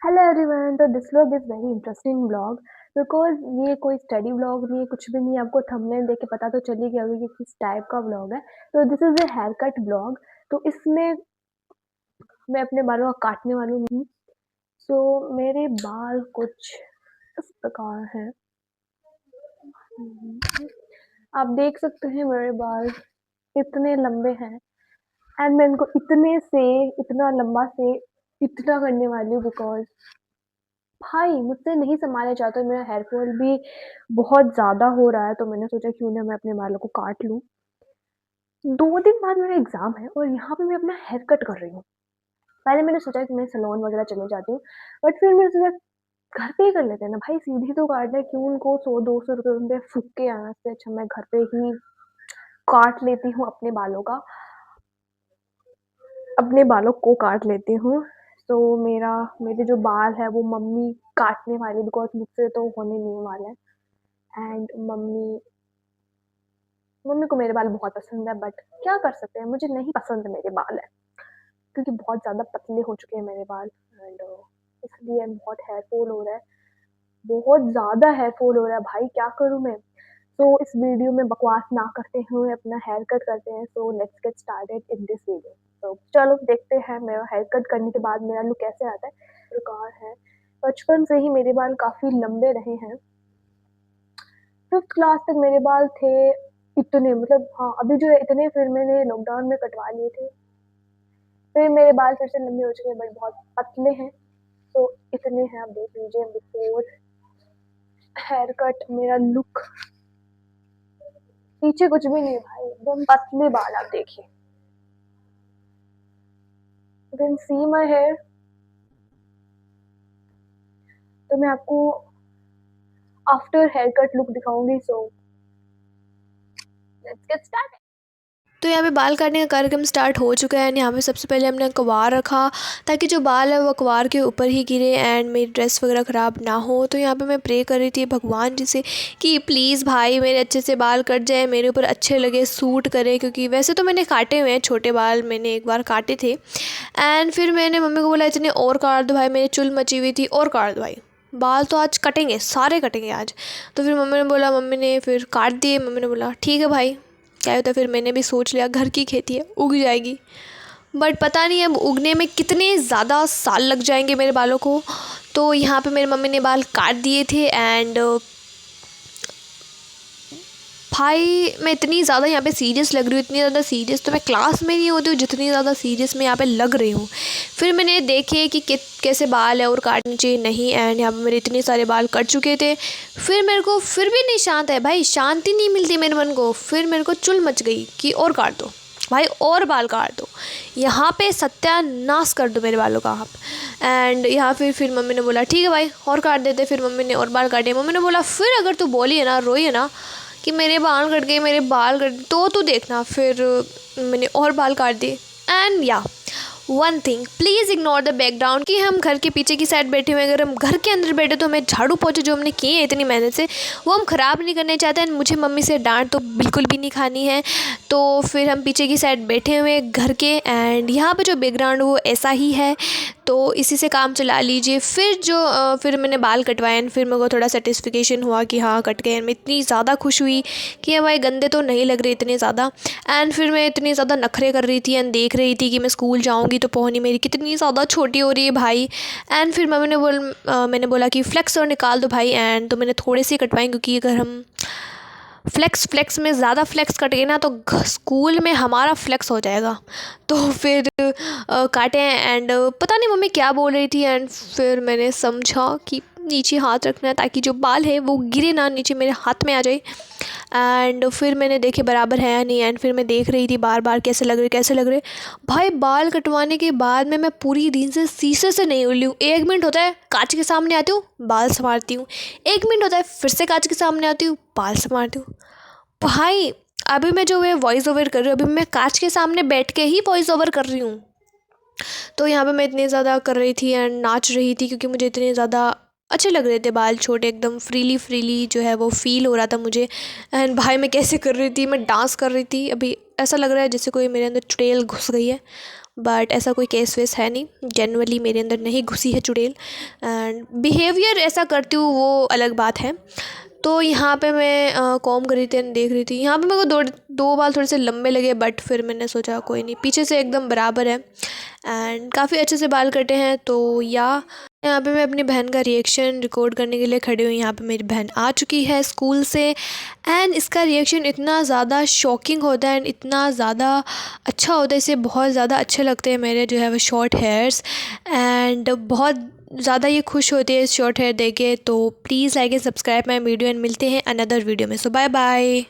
Hello everyone. तो this vlog is very interesting vlog because ये कोई स्टडी व्लॉग नहीं है, कुछ भी नहीं है। आपको थंबनेल देख के पता तो चल ही गया होगा कि किस टाइप का व्लॉग है। तो this is a haircut vlog. तो इसमें मैं अपने बालों का काटने वाली हूँ। सो मेरे बाल कुछ इस प्रकार हैं। आप देख सकते हैं मेरे बाल इतने लंबे हैं एंड मैं इनको इतने से इतना लंबा से इतना करने वाली हूँ बिकॉज भाई मुझसे नहीं सँभाला जाता। मेरा हेयर फॉल भी बहुत ज़्यादा हो रहा है, तो मैंने सोचा क्यों ना मैं अपने बालों को काट लूँ। 2 दिन बाद मेरा एग्ज़ाम है और यहाँ पे मैं अपना हेयर कट कर रही हूँ। पहले मैंने सोचा कि मैं सैलून वगैरह चली जाती हूँ, बट फिर मैंने सोचा घर पे ही कर लेते हैं ना भाई, सीधी तो काटना है, क्यों उनको 100-200 रुपए में फूँक के आना, इससे अच्छा मैं घर पे ही काट लेती हूँ अपने बालों को काट लेती हूँ। तो मेरे जो बाल है वो मम्मी काटने वाली बिकॉज़ मुझसे तो होने नहीं वाला है। एंड मम्मी को मेरे बाल बहुत पसंद है, बट क्या कर सकते हैं, मुझे नहीं पसंद मेरे बाल है क्योंकि बहुत ज़्यादा पतले हो चुके हैं मेरे बाल। एंड इसलिए बहुत हेयर फॉल हो रहा है, बहुत ज़्यादा हेयर फॉल हो रहा है भाई, क्या करूँ मैं। तो इस वीडियो में बकवास ना करते हुए अपना हेयर कट करते हैं। सो let's get started in this video. तो चलो देखते हैं मेरा हेयर कट करने के बाद मेरा लुक कैसे आता है। प्रकार है, बचपन से ही मेरे बाल काफ़ी लंबे रहे हैं। 5th क्लास तक मेरे बाल थे इतने, मतलब हाँ, अभी जो है इतने, फिर मैंने लॉकडाउन में कटवा लिए थे। फिर मेरे बाल फिर से लंबे हो चुके हैं बट बहुत पतले हैं। तो इतने हैं, आप देख लीजिए बिफोर हेयर कट मेरा लुक। पीछे कुछ भी नहीं है भाई, एकदम पतले बाल, आप देखिए। You can see my hair. तो मैं आपको आफ्टर हेयर कट लुक दिखाऊंगी। So let's get started. तो यहाँ पे बाल काटने का कार्यक्रम स्टार्ट हो चुका है एंड यहाँ पे सबसे पहले हमने अखबार रखा ताकि जो बाल है वो अखबार के ऊपर ही गिरे एंड मेरी ड्रेस वगैरह ख़राब ना हो। तो यहाँ पे मैं प्रे कर रही थी भगवान जी से कि प्लीज़ भाई मेरे अच्छे से बाल कट जाए, मेरे ऊपर अच्छे लगे, सूट करे, क्योंकि वैसे तो मैंने काटे हुए हैं छोटे बाल, मैंने एक बार काटे थे। एंड फिर मैंने मम्मी को बोला इतने और काट दो भाई, मेरी चुल मची हुई थी, और काट दो भाई, बाल तो आज कटेंगे, सारे कटेंगे आज। तो फिर मम्मी ने फिर काट दिए। मम्मी ने बोला ठीक है भाई, क्या होता है। फिर मैंने भी सोच लिया घर की खेती है, उग जाएगी। बट पता नहीं अब उगने में कितने ज़्यादा साल लग जाएंगे मेरे बालों को। तो यहाँ पे मेरी मम्मी ने बाल काट दिए थे एंड भाई मैं इतनी ज़्यादा यहाँ पे सीरियस लग रही हूँ, इतनी ज़्यादा सीरियस तो मैं क्लास में नहीं होती हूँ जितनी ज़्यादा सीरियस मैं यहाँ पे लग रही हूँ। फिर मैंने देखे कि कैसे बाल है और काटने चाहिए नहीं, एंड यहाँ पे मेरे इतने सारे बाल कट चुके थे। फिर मेरे को फिर भी नहीं शांत है भाई, शांति नहीं मिलती मेरे मन को। फिर मेरे को चुल मच गई कि और काट दो भाई, और बाल काट दो, यहाँ पे सत्यानाश कर दो मेरे बालों का आप। एंड यहाँ फिर मम्मी ने बोला ठीक है भाई और काट देते। फिर मम्मी ने और बाल काटे। मम्मी ने बोला फिर अगर तू बोली है ना, रोई है ना कि मेरे बाल कट गए, मेरे बाल कट, तो तू देखना। फिर मैंने और बाल काट दिए। एंड या one thing, please ignore the background कि हम घर के पीछे की साइड बैठे हुए हैं। अगर हम घर के अंदर बैठे तो हमें झाड़ू पोछे जो हमने किए हैं इतनी मेहनत से वो हम ख़राब नहीं करने चाहते हैं। मुझे मम्मी से डांट तो बिल्कुल भी नहीं खानी है। तो फिर हम पीछे की साइड बैठे हुए हैं घर के, एंड यहाँ पे जो बैकग्राउंड वो ऐसा ही है, तो इसी से काम चला लीजिए। फिर मैंने बाल कटवाए एंड फिर मेरे को थोड़ा सेटिस्फिकेशन हुआ कि हाँ कट गए। मैं इतनी ज़्यादा खुश हुई कि भाई गंदे तो नहीं लग रहे इतने ज़्यादा। एंड फिर मैं इतनी ज़्यादा नखरे कर रही थी एंड देख रही थी कि मैं स्कूल जाऊँगी तो पौनी मेरी कितनी ज़्यादा छोटी हो रही है भाई। एंड फिर मैंने बोला कि फ्लेक्स और निकाल दो भाई। एंड तो मैंने थोड़े से कटवाएं क्योंकि अगर हम फ्लेक्स में ज़्यादा फ्लेक्स कट गए ना तो स्कूल में हमारा फ्लेक्स हो जाएगा। तो फिर काटे एंड पता नहीं मम्मी क्या बोल रही थी। एंड फिर मैंने समझा कि नीचे हाथ रखना है ताकि जो बाल है वो गिरे ना, नीचे मेरे हाथ में आ जाए। एंड फिर मैंने देखे बराबर है या नहीं। एंड फिर मैं देख रही थी बार बार कैसे लग रहे भाई। बाल कटवाने के बाद में मैं पूरी दिन से शीशे से नहीं उली हूँ। 1 मिनट होता है कांच के सामने आती हूँ, बाल संवारती हूँ, 1 मिनट होता है फिर से कांच के सामने आती हूँ, बाल संवारती हूँ। भाई अभी मैं जो है वॉइस ओवर कर रही हूँ, अभी मैं कांच के सामने बैठ के ही वॉइस ओवर कर रही हूँ। तो यहाँ पे मैं इतनी ज़्यादा कर रही थी एंड नाच रही थी क्योंकि मुझे इतने ज़्यादा अच्छे लग रहे थे बाल छोटे, एकदम फ्रीली जो है वो फील हो रहा था मुझे। एंड भाई मैं कैसे कर रही थी, मैं डांस कर रही थी। अभी ऐसा लग रहा है जैसे कोई मेरे अंदर चुड़ैल घुस गई है। बट ऐसा कोई केस वेस है नहीं, जनरली मेरे अंदर नहीं घुसी है चुड़ैल। एंड बिहेवियर ऐसा करती हूँ वो अलग बात है। तो यहाँ पे मैं कॉम कर रही थी एंड देख रही थी, यहाँ पे मेरे को दो बाल थोड़े से लंबे लगे, बट फिर मैंने सोचा कोई नहीं, पीछे से एकदम बराबर है एंड काफ़ी अच्छे से बाल कटे हैं। तो यहाँ पे मैं अपनी बहन का रिएक्शन रिकॉर्ड करने के लिए खड़ी हुई। यहाँ पे मेरी बहन आ चुकी है स्कूल से एंड इसका रिएक्शन इतना ज़्यादा शॉकिंग होता है एंड इतना ज़्यादा अच्छा होता है, इसे बहुत ज़्यादा अच्छे लगते हैं मेरे जो है वो शॉर्ट हेयर्स एंड बहुत ज़्यादा ये खुश होती है इस शॉर्ट हेयर देखे। तो please like and subscribe my video and मिलते हैं अनदर वीडियो में। सो बाय बाय।